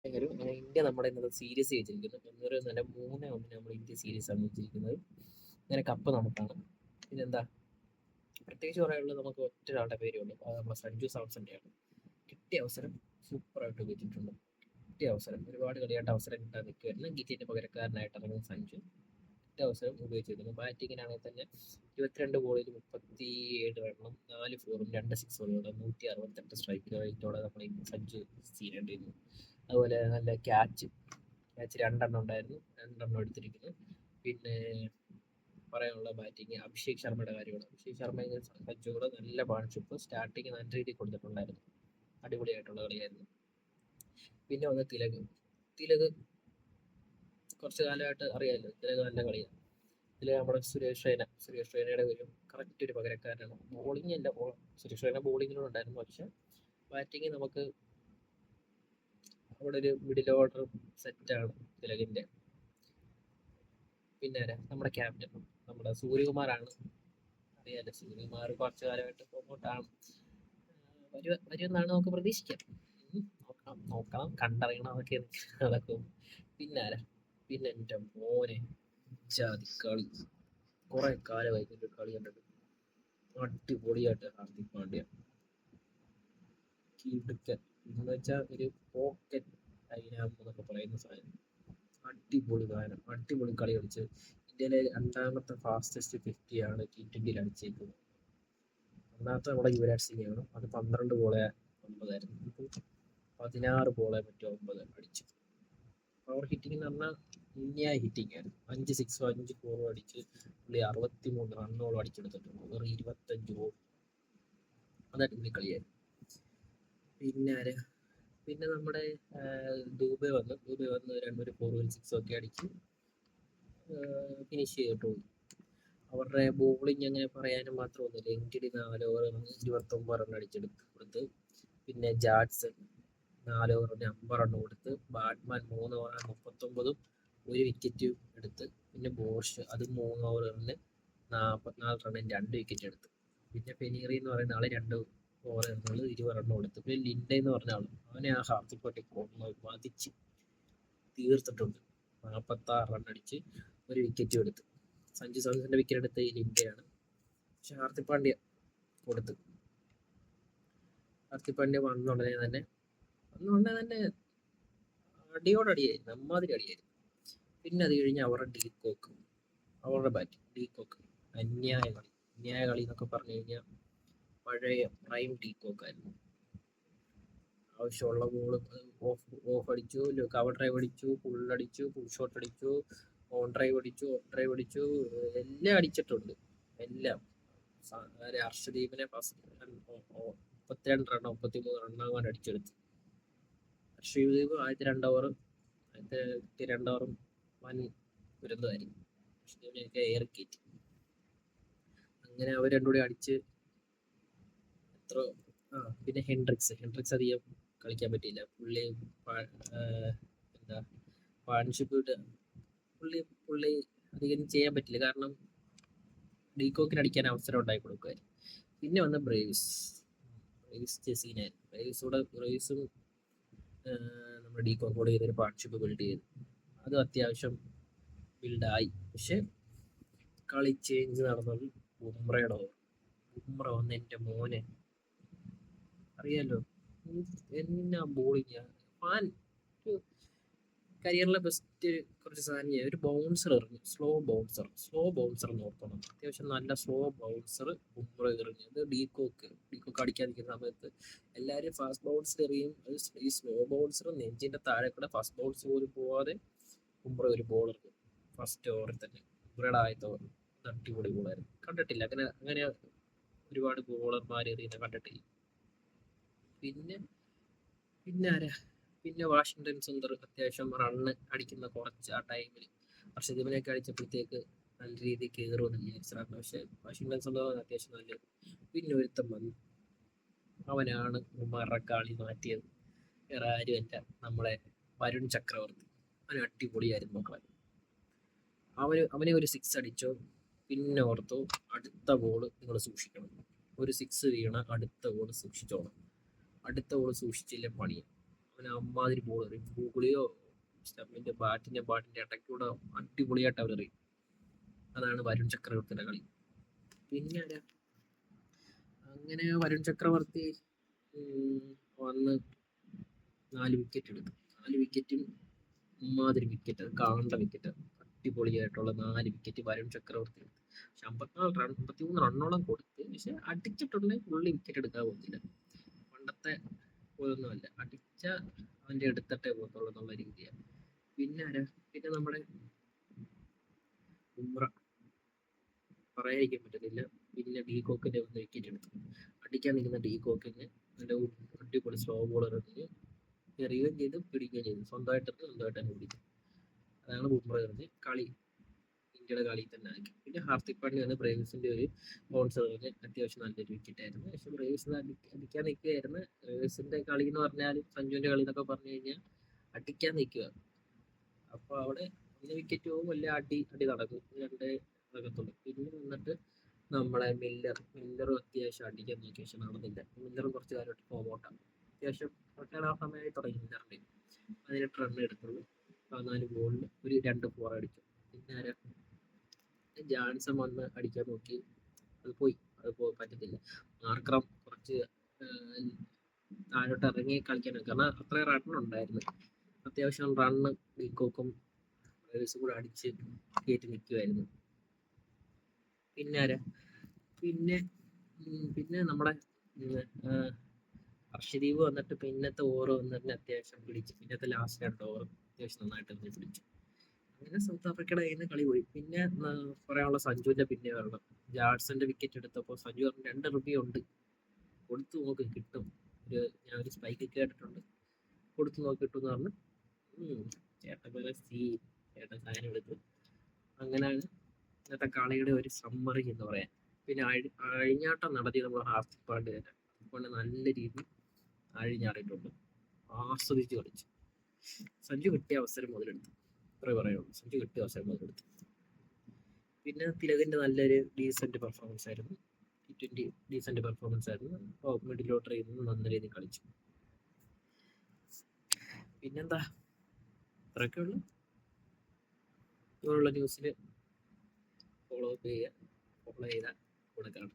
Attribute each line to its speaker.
Speaker 1: അങ്ങനെ ഇന്ത്യ നമ്മുടെ ഇന്നത്തെ സീരീസ് ജയിച്ചിരിക്കുന്നു. 3-1 നമ്മൾ ഇന്ത്യ സീരീസ് ആണ് ജയിച്ചിരിക്കുന്നത്. അങ്ങനെ കപ്പ് നമുക്കാണ്. പിന്നെന്താ പ്രത്യേകിച്ച് പറയാനുള്ളത്, നമുക്ക് ഒറ്റ ഒരാളുടെ പേരേ ഉള്ളൂ. അത് നമ്മുടെ സഞ്ജു സാംസൺൻ്റെയാണ്. കിട്ടിയ അവസരം സൂപ്പറായിട്ട് ഉപയോഗിച്ചിട്ടുണ്ട്. കിട്ടിയ അവസരം ഒരുപാട് കളിയായിട്ട് അവസരം കിട്ടാൻ നിൽക്കുമായിരുന്നു. ഗിറ്റിൻ്റെ പകരക്കാരനായിട്ട് ഇറങ്ങുന്ന സഞ്ജു കിട്ടിയ അവസരം ഉപയോഗിച്ചിരുന്നു. ബാറ്റിങ്ങിനാണെങ്കിൽ തന്നെ 22 ബോളിൽ 37 റണ്ണും 4 ഫോറും 2 സിക്സുകളോടെ 168 സ്ട്രൈക്ക് റേറ്റോടെ നമ്മൾ ഈ സഞ്ജു ചെയ്യേണ്ടിയിരുന്നു. അതുപോലെ നല്ല ക്യാച്ച് രണ്ടെണ്ണം ഉണ്ടായിരുന്നു, രണ്ടെണ്ണം എടുത്തിരിക്കുന്നു. പിന്നെ പറയാനുള്ള ബാറ്റിംഗ് അഭിഷേക് ശർമ്മയുടെ കാര്യമാണ്. അഭിഷേക് ശർമ്മ സഞ്ജുവിടെ നല്ല പാർട്ണർഷിപ്പ് സ്റ്റാർട്ടിങ് നല്ല രീതിയിൽ കൊടുത്തിട്ടുണ്ടായിരുന്നു. അടിപൊളിയായിട്ടുള്ള കളിയായിരുന്നു. പിന്നെ വന്ന് തിലക് കുറച്ച് കാലമായിട്ട് അറിയാമല്ലോ, തിലക് നല്ല കളിയാണ്. ഇതിൽ നമ്മുടെ സുരേഷ് റെയ്നയുടെ ഒരു കറക്റ്റ് ഒരു പകരക്കാരനാണ്. ബോളിംഗ് അല്ല, സുരേഷ് റെയ്ന ബോളിങ്ങിലും ഉണ്ടായിരുന്നു. പക്ഷെ ബാറ്റിംഗ് നമുക്ക് അവിടെ ഒരു മിഡിൽ ഓർഡർ സെറ്റാണ് തിലകിൻ്റെ. പിന്നെ നമ്മുടെ ക്യാപ്റ്റൻ നമ്മുടെ സൂര്യകുമാറാണ്. അറിയാലോ, സൂര്യകുമാർ കുറച്ചു കാലമായിട്ട് പ്രൊമോട്ടാണ്. വരുമെന്നാണ് നമുക്ക് പ്രതീക്ഷിക്കാം. നോക്കണം കണ്ടറിയണം, അതൊക്കെ നടക്കും. പിന്നെ എൻ്റെ മോനെ ജാതി കളി, കുറെ കാലമായി ഇതിൻ്റെ കളി കണ്ടിട്ട്. അടിപൊളിയായിട്ട് ഹാർദിക് പാണ്ഡ്യ കിടുക്കൻ എന്ന് വെച്ചാൽ ഒരു പോക്കറ്റ് ഡൈനാമോ എന്നൊക്കെ പറയുന്ന സാധനം. അടിപൊളി ഗാനം, അടിപൊളി കളി കളിച്ച് ഇന്ത്യയിലെ രണ്ടാമത്തെ ഫാസ്റ്റസ്റ്റ് 50 T20 അടിച്ചേക്കുന്നത്. ഒന്നാമത്തെ നമ്മുടെ യുവരാജ് സിംഗാണ്. അത് 12 ബോളെ 9 16 ബോളെ 9 അടിച്ചു. പവർ ഹിറ്റിംഗ് എന്ന് പറഞ്ഞാൽ ഇന്ത്യ ഹിറ്റിംഗ് ആയിരുന്നു. 5 സിക്സും 5 ഫോറും അടിച്ച് പുള്ളി 63 റണ്ണോളം അടിച്ചെടുത്തിട്ടുണ്ട്. വെറും 25 ബോൾ. അത് അടിപൊളി കളിയായിരുന്നു. പിന്നെ നമ്മുടെ ദൂബെ വന്ന് 2 4 6 ഒക്കെ അടിച്ച് ഫിനിഷ് ചെയ്തിട്ടുള്ളൂ. അവരുടെ ബോളിങ് അങ്ങനെ പറയാനും മാത്രമൊന്നുമില്ല. എങ്കിലി 4 ഓവറിന് 29 റൺ അടിച്ചെടുത്ത്. പിന്നെ ജാഡ്സൺ 4 ഓവറിന് 50 റൺ കൊടുത്ത്. ബാറ്റ്മാൻ 3 ഓവറിന് 39 1 വിക്കറ്റ് എടുത്ത്. പിന്നെ ബോഷ് അത് 3 ഓവറിന് 44 റണ്ണിന് 2 വിക്കറ്റ് എടുത്ത്. പിന്നെ പെനീറി എന്ന് പറയുന്ന ആള് 2 ഓവറിൽ 20 റണ്ണ് കൊടുത്ത്. പിന്നെ ലിൻഡെ എന്ന് പറഞ്ഞ ആള്, അവനെ ആ ഹാർദിക് പാണ്ഡ്യ മതിച്ച് തീർത്തിട്ടുണ്ട്. 46 റൺ അടിച്ച് 1 വിക്കറ്റും എടുത്ത്. സഞ്ജു സാംസന്റെ വിക്കറ്റ് എടുത്ത് ഈ ലിൻഡെയാണ്. പക്ഷെ ഹാർദിക് പാണ്ഡ്യ കൊടുത്ത്. ഹാർദിക് പാണ്ഡ്യ വന്നുടനെ തന്നെ അടിയോടടിയായിരുന്നു, അമ്മാതിരി അടിയായിരുന്നു. പിന്നെ അത് കഴിഞ്ഞ് അവരുടെ ബാറ്റിംഗ് ഡീകോക്ക് അന്യായ കളി എന്നൊക്കെ പറഞ്ഞു കഴിഞ്ഞാൽ പഴയ പ്രൈം ഡീകോക്കായിരുന്നു. ആവശ്യമുള്ള ബോള് ഓഫ് അടിച്ചു, കവർ ഡ്രൈവ് അടിച്ചു, ഫുൾ അടിച്ചു, ഫുൾ ഷോട്ട് അടിച്ചു, ഓൺ ഡ്രൈവ് അടിച്ചു, എല്ലാം അടിച്ചിട്ടുണ്ട്. എല്ലാം. ഹർഷദീപിനെ 32 റണ്ണോ 33 റണ്ണാകാൻ അടിച്ചെടുത്തു. ഹർഷദീപ് ആദ്യത്തെ 2 ഓവറും വൻ ദുരന്തമായിരിക്കും. ഹർഷദീപിനെയൊക്കെ എയർ കയറ്റി. അങ്ങനെ അവർ രണ്ടും കൂടി അടിച്ച് പിന്നെ ഹെൻഡ്രിക്സ് അധികം കളിക്കാൻ പറ്റിയില്ല. പുള്ളി പാർട്ണർഷിപ്പ് പുള്ളി അധികം ചെയ്യാൻ പറ്റില്ല. കാരണം ഡീകോക്കിന് അടിക്കാൻ അവസരം ഉണ്ടായി കൊടുക്കുമായിരുന്നു. പിന്നെ വന്ന ബ്രേവിസ് ബ്രേവിസും നമ്മുടെ ഡീകോക്ക് കൂടെ ചെയ്തൊരു പാർട്ണർഷിപ്പ് ബിൽഡ് ചെയ്തു. അത് അത്യാവശ്യം ബിൽഡായി. പക്ഷെ കളി ചേഞ്ച് നടന്നത് ബുംറ വന്ന് എൻ്റെ മോനെ അറിയാലോ എന്നാ ബോളിങ്. കരിയറിലെ ബെസ്റ്റ് കുറച്ച് സാധനം ചെയ്യാം. ഒരു ബൗൺസർ എറിഞ്ഞു, സ്ലോ ബൗൺസർ എന്ന് ഓർക്കണം. അത്യാവശ്യം നല്ല സ്ലോ ബൗൺസർ ബുംറ എറിഞ്ഞു. അത് ഡീകോക്ക് അടിക്കാൻ നിൽക്കുന്ന സമയത്ത് എല്ലാവരും ഫാസ്റ്റ് ബൗൺസർ എറിയും. ഈ സ്ലോ ബൗൺസർ നെഞ്ചിന്റെ താഴെ കൂടെ ഫാസ്റ്റ് ബൗൺസ് പോലും പോവാതെ ബുംറ ഒരു ബോൾ എറിഞ്ഞു ഫസ്റ്റ് ഓവറിൽ തന്നെ. ബുംറയുടെ ആദ്യത്തെ ഓവർ അടിപൊളി ബോളായിരുന്നു. കണ്ടിട്ടില്ല അങ്ങനെ ഒരുപാട് ബോളർമാർ എറിയുന്ന കണ്ടിട്ടില്ല. പിന്നെ വാഷിംഗ്ടൺ സുന്ദർ അത്യാവശ്യം റണ്ണ് അടിക്കുന്ന കുറച്ച് ആ ടൈമിൽ ഹർഷദീപിനെയൊക്കെ അടിച്ചപ്പോഴത്തേക്ക് നല്ല രീതിയിൽ കയറുമെന്ന് വിചാരിച്ചതാണ്. പക്ഷെ വാഷിംഗ്ടൺ സുന്ദർ അത്യാവശ്യം നല്ലത്. പിന്നെ ഒരുത്തം വന്നു, അവനാണ് ഉമറുടെ കളി മാറ്റിയത്. വേറെ ആരുമല്ല, നമ്മളെ വരുൺ ചക്രവർത്തി. അവന് അടിപൊളിയായിരുന്നു മക്കളെ. അവനെ ഒരു 6 അടിച്ചോ, പിന്നെ ഓർത്തു അടുത്ത ബോൾ നിങ്ങൾ സൂക്ഷിക്കണം. ഒരു 6 വീണ അടുത്ത ബോൾ സൂക്ഷിച്ചോണം. അടുത്ത ബോൾ സൂക്ഷിച്ചില്ലേ പണിയാണ്. അവന് അമ്മാതിരി ബോൾ എറിയും. ഗൂഗിളിയോ സ്റ്റമ്പിന്റെ ബാറ്റിന്റെ ഇടയ്ക്കൂടെ അടിപൊളിയായിട്ട് അവരെറിയും. അതാണ് വരുൺ ചക്രവർത്തിയുടെ കളി. പിന്നെ അങ്ങനെ വരുൺ ചക്രവർത്തി വന്ന് 4 വിക്കറ്റ് എടുത്തു. 4 വിക്കറ്റും അമ്മാതിരി വിക്കറ്റ്, അത് കാണേണ്ട വിക്കറ്റ്, അടിപൊളിയായിട്ടുള്ള 4 വിക്കറ്റ് വരുൺ ചക്രവർത്തി എടുത്തു. പക്ഷെ 53 റണ്ണോളം കൊടുത്ത്, പക്ഷെ അടിച്ചിട്ടുണ്ടെങ്കിൽ പുള്ളി വിക്കറ്റ് എടുക്കാൻ പോകുന്നില്ല. പണ്ടത്തെ പോലൊന്നുമല്ല, അടിച്ച അവന്റെ എടുത്തിട്ടേ പോകത്തുള്ളൂ എന്നുള്ള രീതിയാണ്. പിന്നെ നമ്മുടെ ബുംറ പറയാതിരിക്കാൻ പറ്റത്തില്ല. പിന്നെ ഡീകോക്കിന്റെ ഒന്ന് വിക്കറ്റ് എടുത്തു. അടിക്കാൻ നിൽക്കുന്ന ഡീകോക്കിന് നല്ല അടിപൊളി സ്ലോ ബോളർ എറിയുകയും ചെയ്തു, പിടിക്കുകയും ചെയ്തു. സ്വന്തമായിട്ട് തന്നെ പിടിച്ചു. അതാണ് ബുംറ എറിഞ്ഞ് കളി ഇന്ത്യയുടെ കളി തന്നെ ആക്കി. പിന്നെ ഹാർദിക് പാണ്ഡ്യ വന്ന് ബ്രേവ്സിന്റെ ഒരു ബൗൺസർ എറിഞ്ഞ് അത്യാവശ്യം നല്ലൊരു വിക്കറ്റ് ആയിരുന്നു. പക്ഷെ ബ്രേവ്സ് അടിക്കാൻ നിൽക്കുകയായിരുന്നു. ബ്രേവ്സിന്റെ കളി എന്ന് പറഞ്ഞാൽ സഞ്ജുവിന്റെ കളി എന്നൊക്കെ പറഞ്ഞു കഴിഞ്ഞാൽ അടിക്കാൻ നിൽക്കുക. അപ്പൊ അവിടെ 1 വിക്കറ്റ് പോകും, വലിയ അടി നടക്കും, 2 നടക്കത്തുള്ളൂ. പിന്നെ വന്നിട്ട് നമ്മളെ മില്ലറും അത്യാവശ്യം അടിക്കാൻ നോക്കിയ, പക്ഷെ നടന്നില്ല. മില്ലറും കുറച്ച് കാലമായിട്ട് ഫോമൗട്ടാണ്. അത്യാവശ്യം റിട്ടയർഡ് ആ സമയമായി തുടങ്ങി മില്ലറിന്റെ. 18 റൺ എടുത്തുള്ളൂ, 14 ബോളിൽ ഒരു 2 4 അടിച്ചു. പിന്നെ ജാൻസൺ വന്ന് അടിക്കാൻ നോക്കി, അത് പോയി പറ്റത്തില്ല. മാർക്രം കുറച്ച് താഴോട്ട് ഇറങ്ങി കളിക്കാനൊക്കെ, കാരണം അത്രയും റണ്ണുണ്ടായിരുന്നു. അത്യാവശ്യം റണ്ണ് ഡീകോക്കും ബ്രേവ്സും കൂടെ അടിച്ച് കയറ്റി നിൽക്കുമായിരുന്നു. പിന്നെ നമ്മുടെ ഹർഷദീപ് വന്നിട്ട് പിന്നത്തെ ഓവർ വന്നിട്ട് അത്യാവശ്യം പിടിച്ചു. പിന്നത്തെ ലാസ്റ്റ് 2 ഓവർ അത്യാവശ്യം നന്നായിട്ട് പിടിച്ചു. അങ്ങനെ സൗത്ത് ആഫ്രിക്കയുടെ കയ്യിൽ നിന്ന് കളി പോയി. പിന്നെ പറയാനുള്ള സഞ്ജുവിന്റെ പിന്നെ വരണം. ജാഡ്സന്റെ വിക്കറ്റ് എടുത്തപ്പോൾ സഞ്ജു പറഞ്ഞു 2 റിവ്യൂ ഉണ്ട്, കൊടുത്തു നോക്ക് കിട്ടും. ഞാൻ ഒരു സ്പൈക്ക് കേട്ടിട്ടുണ്ട്, കൊടുത്തു നോക്കി കിട്ടും എന്ന് പറഞ്ഞു. ചേട്ടൻ സാധനം എടുത്തു. അങ്ങനെയാണ് ഇന്നത്തെ കളിയുടെ ഒരു സമ്മറി എന്ന് പറയാം. പിന്നെ അഴിഞ്ഞാട്ടം നടത്തി നമ്മൾ ഹാർദിക് പാണ്ഡ്യ നല്ല രീതിയിൽ അഴിഞ്ഞാടിയിട്ടുണ്ട്, ആസ്വദിച്ച് കളിച്ചു. സഞ്ജു കിട്ടിയ അവസരം മുതലെടുത്തു, അത്രേ പറയുള്ളൂ. സഞ്ജു കിട്ടിയ അവസരം മുതലെടുത്തു. പിന്നെ തിലകിന്റെ നല്ലൊരു ഡീസന്റ് പെർഫോമൻസ് ആയിരുന്നു. T20 ഡീസന്റ് പെർഫോമൻസ് ആയിരുന്നു. മിഡിൽ ഓർഡർ ചെയ്യുന്നത് നല്ല രീതിയിൽ കളിച്ചു. പിന്നെന്താ, അത്രയൊക്കെ ഉള്ളു. ഇതുപോലുള്ള ന്യൂസിൽ ഫോളോ ചെയ്താൽ കൂടെ കാണാം.